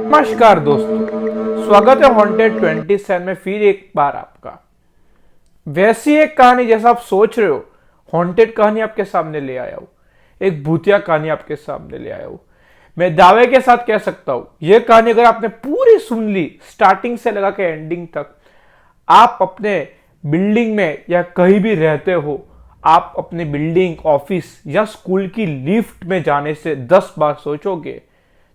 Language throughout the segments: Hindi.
नमस्कार दोस्तों, स्वागत है हॉन्टेड 27 में फिर एक बार आपका। वैसी एक कहानी जैसा आप सोच रहे हो, हॉन्टेड कहानी आपके सामने ले आया हूं। एक भूतिया कहानी आपके सामने ले आया हूं। मैं दावे के साथ कह सकता हूं, यह कहानी अगर आपने पूरी सुन ली स्टार्टिंग से लगा के एंडिंग तक, आप अपने बिल्डिंग में या कहीं भी रहते हो, आप अपने बिल्डिंग, ऑफिस या स्कूल की लिफ्ट में जाने से 10 बार सोचोगे।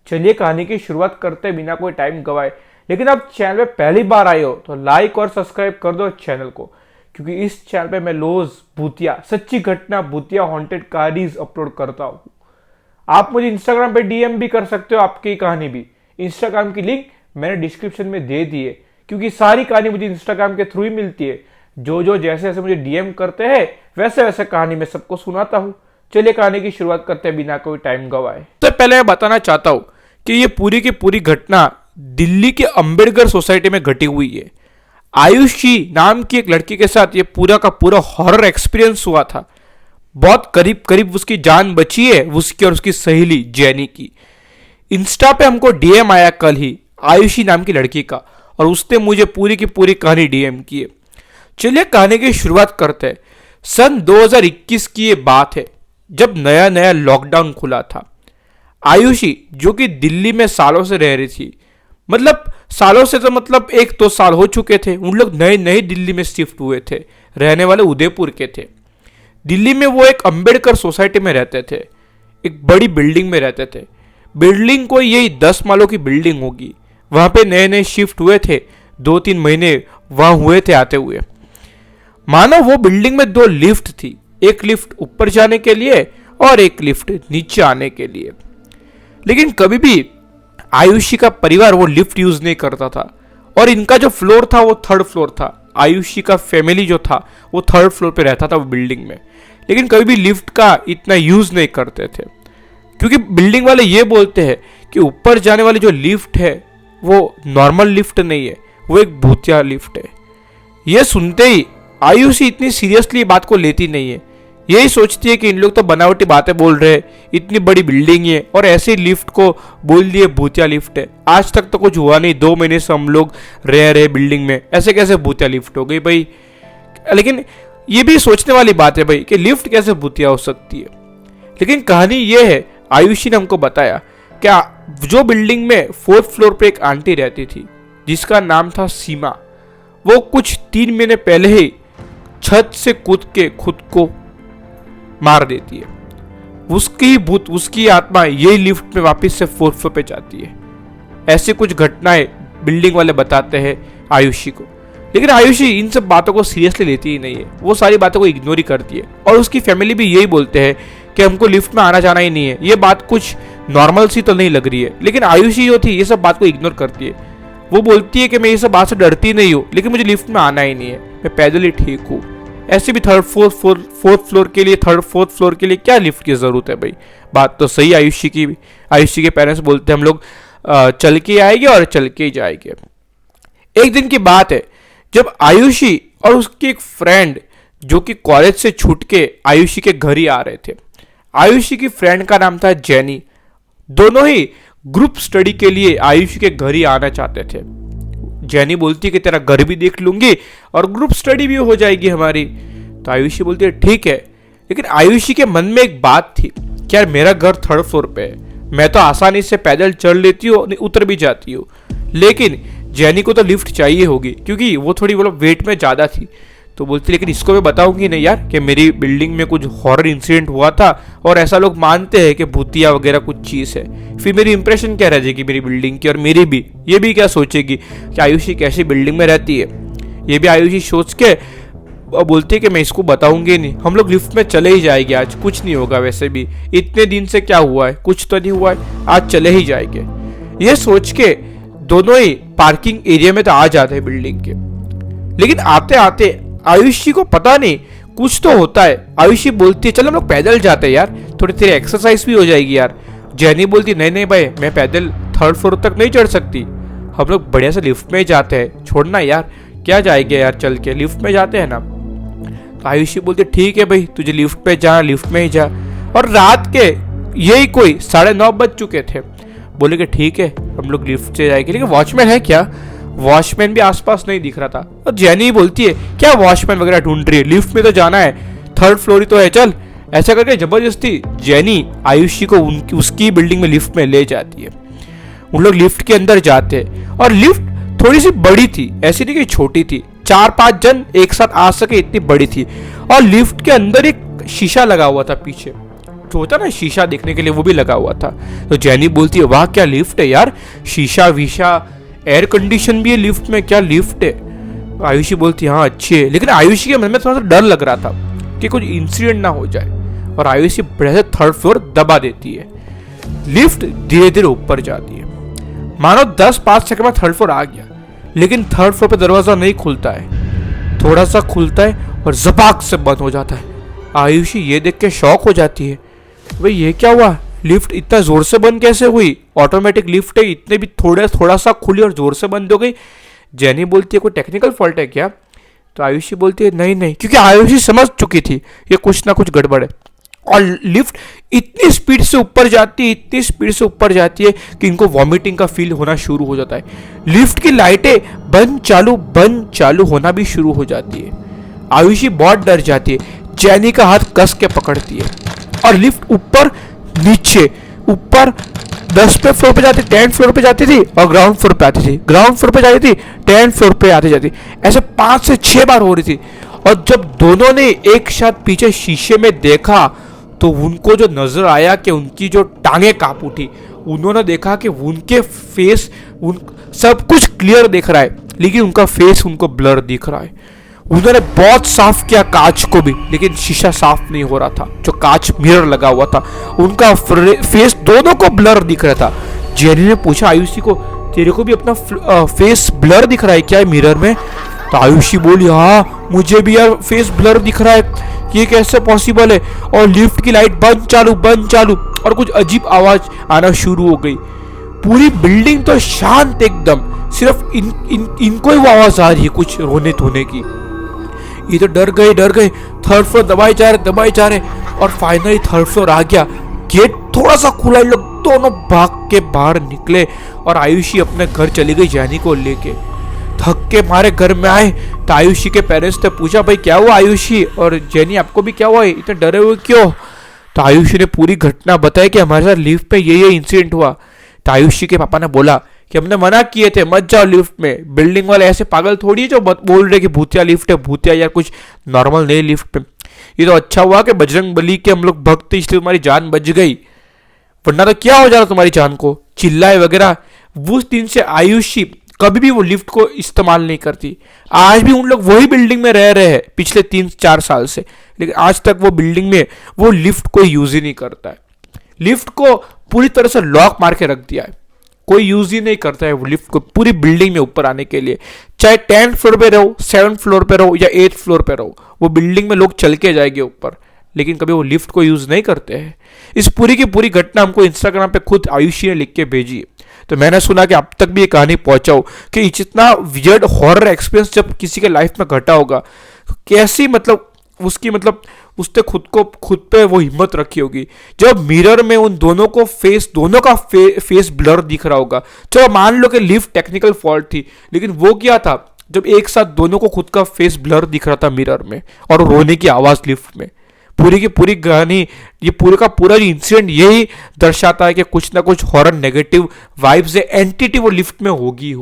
चलिए कहानी की शुरुआत करते बिना कोई टाइम गवाए। लेकिन आप चैनल पे पहली बार आए हो तो लाइक और सब्सक्राइब कर दो चैनल को, क्योंकि इस चैनल पे मैं रोज भूतिया, सच्ची घटना, भूतिया हॉन्टेड कहानीज अपलोड करता हूँ। आप मुझे इंस्टाग्राम पे डीएम भी कर सकते हो, आपकी कहानी भी। इंस्टाग्राम की लिंक मैंने डिस्क्रिप्शन में दे दी है, क्योंकि सारी कहानी मुझे इंस्टाग्राम के थ्रू ही मिलती है। जो जैसे जैसे मुझे डीएम करते हैं वैसे वैसे कहानी मैं सबको सुनाता हूँ। चलिए कहानी की शुरुआत करते हैं बिना कोई टाइम गवाए। तो पहले मैं बताना चाहता हूँ कि ये पूरी की पूरी घटना दिल्ली के अंबेडकर सोसाइटी में घटी हुई है। आयुषी नाम की एक लड़की के साथ ये पूरा का पूरा हॉरर एक्सपीरियंस हुआ था। बहुत करीब करीब उसकी जान बची है, उसकी और उसकी सहेली जैनी की। इंस्टा पे हमको डीएम आया कल ही आयुषी नाम की लड़की का, और उसने मुझे पूरी की पूरी कहानी डीएम की है। चलिए कहानी की शुरुआत करते हैं। सन 2021 की ये बात है, जब नया नया लॉकडाउन खुला था। आयुषी, जो कि दिल्ली में सालों से रह रही थी, मतलब सालों से तो मतलब 1-2 साल हो चुके थे, उन लोग नए नए दिल्ली में शिफ्ट हुए थे। रहने वाले उदयपुर के थे। दिल्ली में वो एक अंबेडकर सोसाइटी में रहते थे, एक बड़ी बिल्डिंग में रहते थे। बिल्डिंग को यही 10 मालों की बिल्डिंग होगी। वहां पे नए नए शिफ्ट हुए थे, 2-3 महीने वहां हुए थे आते हुए। मानो वो बिल्डिंग में 2 लिफ्ट थी, एक लिफ्ट ऊपर जाने के लिए और एक लिफ्ट नीचे आने के लिए। लेकिन कभी भी आयुषी का परिवार वो लिफ्ट यूज नहीं करता था, और इनका जो फ्लोर था वो 3rd फ्लोर था। आयुषी का फैमिली जो था वो 3rd फ्लोर पे रहता था वो बिल्डिंग में। लेकिन कभी भी लिफ्ट का इतना यूज नहीं करते थे, क्योंकि बिल्डिंग वाले ये बोलते हैं कि ऊपर जाने वाली जो लिफ्ट है वो नॉर्मल लिफ्ट नहीं है, वो एक भूतिया लिफ्ट है। ये सुनते ही आयुषी इतनी सीरियसली बात को लेती नहीं है। यही सोचती है कि इन लोग तो बनावटी बातें बोल रहे हैं, इतनी बड़ी बिल्डिंग है और ऐसे लिफ्ट को बोल दिए भूतिया लिफ्ट है। आज तक तो कुछ हुआ नहीं, 2 महीने से हम लोग रह रहे बिल्डिंग में, ऐसे कैसे भूतिया लिफ्ट हो गई भाई। लेकिन ये भी सोचने वाली बात है भाई कि लिफ्ट कैसे भूतिया हो सकती है। लेकिन कहानी ये है, आयुषी ने हमको बताया क्या जो बिल्डिंग में 4th फ्लोर पे एक आंटी रहती थी जिसका नाम था सीमा, वो कुछ 3 महीने पहले ही छत से कूद के खुद को मार देती है। उसकी भूत, उसकी आत्मा यही लिफ्ट में वापस से 4th फ्लोर पे जाती है। ऐसी कुछ घटनाएं बिल्डिंग वाले बताते हैं आयुषी को। लेकिन आयुषी इन सब बातों को सीरियसली लेती ही नहीं है, वो सारी बातों को इग्नोर ही करती है। और उसकी फैमिली भी यही बोलते हैं कि हमको लिफ्ट में आना जाना ही नहीं है। ये बात कुछ नॉर्मल सी तो नहीं लग रही है, लेकिन आयुषी जो थी ये सब बात को इग्नोर करती है। वो बोलती है कि मैं ये सब बात से डरती नहीं हूँ, लेकिन मुझे लिफ्ट में आना ही नहीं है, मैं पैदल ही ठीक हूँ। ऐसे भी 3rd 4th फ्लोर के लिए, 3rd 4th फ्लोर के लिए क्या लिफ्ट की जरूरत है भाई। बात तो सही आयुषी की। आयुषी के पेरेंट्स बोलते हैं हम लोग चल के आएंगे और चल के ही जाएंगे। एक दिन की बात है जब आयुषी और उसकी एक फ्रेंड जो कि कॉलेज से छूट के आयुषी के घर ही आ रहे थे। आयुषी की फ्रेंड का नाम था जैनी। दोनों ही ग्रुप स्टडी के लिए आयुषी के घर ही आना चाहते थे। जैनी बोलती है कि तेरा घर भी देख लूंगी और ग्रुप स्टडी भी हो जाएगी हमारी। तो आयुषी बोलती है ठीक है। लेकिन आयुषी के मन में एक बात थी कि यार मेरा घर 3rd फ्लोर पे है, मैं तो आसानी से पैदल चढ़ लेती हूँ, उतर भी जाती हूँ। लेकिन जैनी को तो लिफ्ट चाहिए होगी, क्योंकि वो थोड़ी मतलब वेट में ज़्यादा थी। तो बोलती लेकिन इसको मैं बताऊंगी नहीं यार कि मेरी बिल्डिंग में कुछ हॉरर इंसिडेंट हुआ था और ऐसा लोग मानते हैं कि भूतिया वगैरह कुछ चीज़ है। फिर मेरी इंप्रेशन क्या रह जाएगी मेरी बिल्डिंग की, और मेरी भी, ये भी क्या सोचेगी कि आयुषी कैसी बिल्डिंग में रहती है। ये भी आयुषी सोच के बोलती है कि मैं इसको बताऊंगी नहीं, हम लोग लिफ्ट में चले ही जाएंगे, आज कुछ नहीं होगा, वैसे भी इतने दिन से क्या हुआ है, कुछ तो नहीं हुआ है, आज चले ही जाएंगे। ये सोच के दोनों ही पार्किंग एरिया में तो आ जाते हैं बिल्डिंग के। लेकिन आते आते आयुषी को पता नहीं कुछ तो होता है। आयुषी बोलती है चलो हम लोग पैदल जाते हैं यार, थोड़ी तेरी एक्सरसाइज भी हो जाएगी यार। जैनी बोलती नहीं नहीं भाई, मैं पैदल 3rd फ्लोर तक नहीं चढ़ सकती, हम लोग बढ़िया से लिफ्ट में ही जाते हैं, छोड़ना यार, क्या जाएंगे यार, चल के लिफ्ट में जाते हैं ना। तो आयुषी बोलती ठीक है भाई, तुझे लिफ्ट पे जा, लिफ्ट में ही जा। और रात के यही कोई 9:30 बज चुके थे। बोले कि ठीक है हम लोग लिफ्ट से जाएंगे, लेकिन वॉचमैन है क्या? वॉचमैन भी आसपास नहीं दिख रहा था। और जेनी बोलती है क्या वॉचमैन वगैरह ढूंढ रही है, लिफ्ट में तो जाना है, 3rd फ्लोर ही तो है, चल। ऐसा करके जबरदस्ती जेनी आयुषी को उसकी बिल्डिंग में लिफ्ट में ले जाती है। उन लोग लिफ्ट के अंदर जाते हैं और लिफ्ट थोड़ी सी बड़ी थी, ऐसी नहीं कि छोटी थी, 4-5 जन एक साथ आ सके इतनी बड़ी थी। और लिफ्ट के अंदर एक शीशा लगा हुआ था पीछे, जो होता ना शीशा देखने के लिए, वो भी लगा हुआ था। तो जेनी बोलती है वाह क्या लिफ्ट है यार, शीशा वीशा, एयर कंडीशन भी है लिफ्ट में, क्या लिफ्ट है। आयुषी बोलती है हाँ अच्छी है, लेकिन आयुषी के मन में थोड़ा सा डर लग रहा था कि कुछ इंसिडेंट ना हो जाए। और आयुषी बड़े से 3rd फ्लोर दबा देती है। लिफ्ट धीरे धीरे ऊपर जाती है, मानो 10-5 सेकंड में 3rd फ्लोर आ गया, लेकिन 3rd फ्लोर पे दरवाजा नहीं खुलता है, थोड़ा सा खुलता है और जबाक से बंद हो जाता है। आयुषी ये देख के शॉक हो जाती है, भाई ये क्या हुआ, लिफ्ट इतना जोर से बंद कैसे हुई, ऑटोमेटिक लिफ्ट है, इतने भी थोड़ा सा खुली और जोर से बंद हो गई। जेनी बोलती है कोई टेक्निकल फॉल्ट है क्या? तो आयुषी बोलती है नहीं, क्योंकि आयुषी समझ चुकी थी ये कुछ ना कुछ गड़बड़ है। और लिफ्ट इतनी स्पीड से ऊपर जाती है कि इनको वॉमिटिंग का फील होना शुरू हो जाता है। लिफ्ट की लाइटें बंद चालू होना भी शुरू हो जाती है। आयुषी बहुत डर जाती है, जेनी का हाथ कस के पकड़ती है और लिफ्ट ऊपर नीचे, ऊपर 10वें फ्लोर पे जाती, 10th फ्लोर पे जाती थी और ग्राउंड फ्लोर पे आती थी, ग्राउंड फ्लोर पे जाती थी, 10th फ्लोर पे आती जाती, ऐसे 5 से 6 बार हो रही थी। और जब दोनों ने एक साथ पीछे शीशे में देखा तो उनको जो नजर आया कि उनकी जो टांगे कांप उठी। उन्होंने देखा कि उनके फेस, उन सब कुछ क्लियर दिख रहा है, लेकिन उनका फेस उनको ब्लर दिख रहा है। उन्होंने बहुत साफ किया कांच को भी, लेकिन शीशा साफ नहीं हो रहा था, जो कांच मिरर लगा हुआ था, उनका फेस दोनों को ब्लर दिख रहा था। जेनी ने पूछा आयुषी को तेरे को भी अपना फेस ब्लर दिख रहा है क्या मिरर में? तो आयुषी बोली हाँ मुझे भी यार फेस ब्लर दिख रहा है, ये कैसे पॉसिबल है। और लिफ्ट की लाइट बंद चालू और कुछ अजीब आवाज आना शुरू हो गई। पूरी बिल्डिंग तो शांत एकदम, सिर्फ इनको ही वो आवाज आ रही है कुछ रोने धोने की। ये तो डर गए 3rd फ्लोर दबाए जा रहे और फाइनली 3rd फ्लोर आ गया। गेट थोड़ा सा खुला, लोग दोनों भाग के बाहर निकले और आयुषी अपने घर चली गई जेनी को लेके। थक के मारे घर में आए तो आयुषी के पेरेंट्स ने पूछा भाई क्या हुआ आयुषी और जेनी आपको भी क्या हुआ, इतने डरे हुए क्यों? तो आयुषी ने पूरी घटना बताई कि हमारे साथ लिफ्ट पे ये इंसिडेंट हुआ। तो आयुषी के पापा ने बोला कि हमने मना किए थे मत जाओ लिफ्ट में, बिल्डिंग वाले ऐसे पागल थोड़ी है जो बोल रहे कि भूतिया लिफ्ट है, भूतिया या कुछ नॉर्मल नहीं लिफ्ट में। ये तो अच्छा हुआ कि बजरंग बली के हम लोग भक्त थे, इसलिए तुम्हारी जान बच गई, वरना तो क्या हो जा रहा तुम्हारी जान को। चिल्लाए वगैरह। उस दिन से आयुषी कभी भी वो लिफ्ट को इस्तेमाल नहीं करती। आज भी उन लोग वही बिल्डिंग में रह रहे हैं पिछले 3-4 साल से, लेकिन आज तक वो बिल्डिंग में वो लिफ्ट को यूज ही नहीं करता है। लिफ्ट को पूरी तरह से लॉक मार के रख दिया है, कोई यूज ही नहीं करता है वो लिफ्ट को पूरी बिल्डिंग में ऊपर आने के लिए। चाहे 10th फ्लोर पे रहो, 7th फ्लोर पे रहो या 8th फ्लोर पे रहो, वो बिल्डिंग में लोग चल के जाएंगे ऊपर, लेकिन कभी वो लिफ्ट को यूज नहीं करते हैं। इस पूरी की पूरी घटना हमको इंस्टाग्राम पे खुद आयुषी ने लिख के भेजी, तो मैंने सुना कि अब तक भी ये कहानी पहुंचाओ कि इतना वियर्ड हॉरर एक्सपीरियंस जब किसी के लाइफ में घटा होगा, कैसी उसने खुद पे वो हिम्मत रखी होगी। जब मिरर में उन दोनों का फेस ब्लर दिख रहा होगा। चलो मान लो कि लिफ्ट टेक्निकल फॉल्ट थी, लेकिन वो क्या था जब एक साथ दोनों को खुद का फेस ब्लर दिख रहा था मिरर में और रोने की आवाज लिफ्ट में। पूरी की पूरी कहानी, ये पूरे का पूरा इंसिडेंट यही दर्शाता है कि कुछ ना कुछ हॉरर नेगेटिव वाइब्स या एंटिटी वो लिफ्ट में होगी।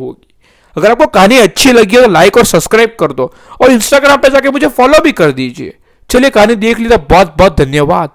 अगर आपको कहानी अच्छी लगी हो तो लाइक और सब्सक्राइब कर दो और इंस्टाग्राम पे जाके मुझे फॉलो भी कर दीजिए। चलिए कहानी देख ली, तो बहुत बहुत धन्यवाद।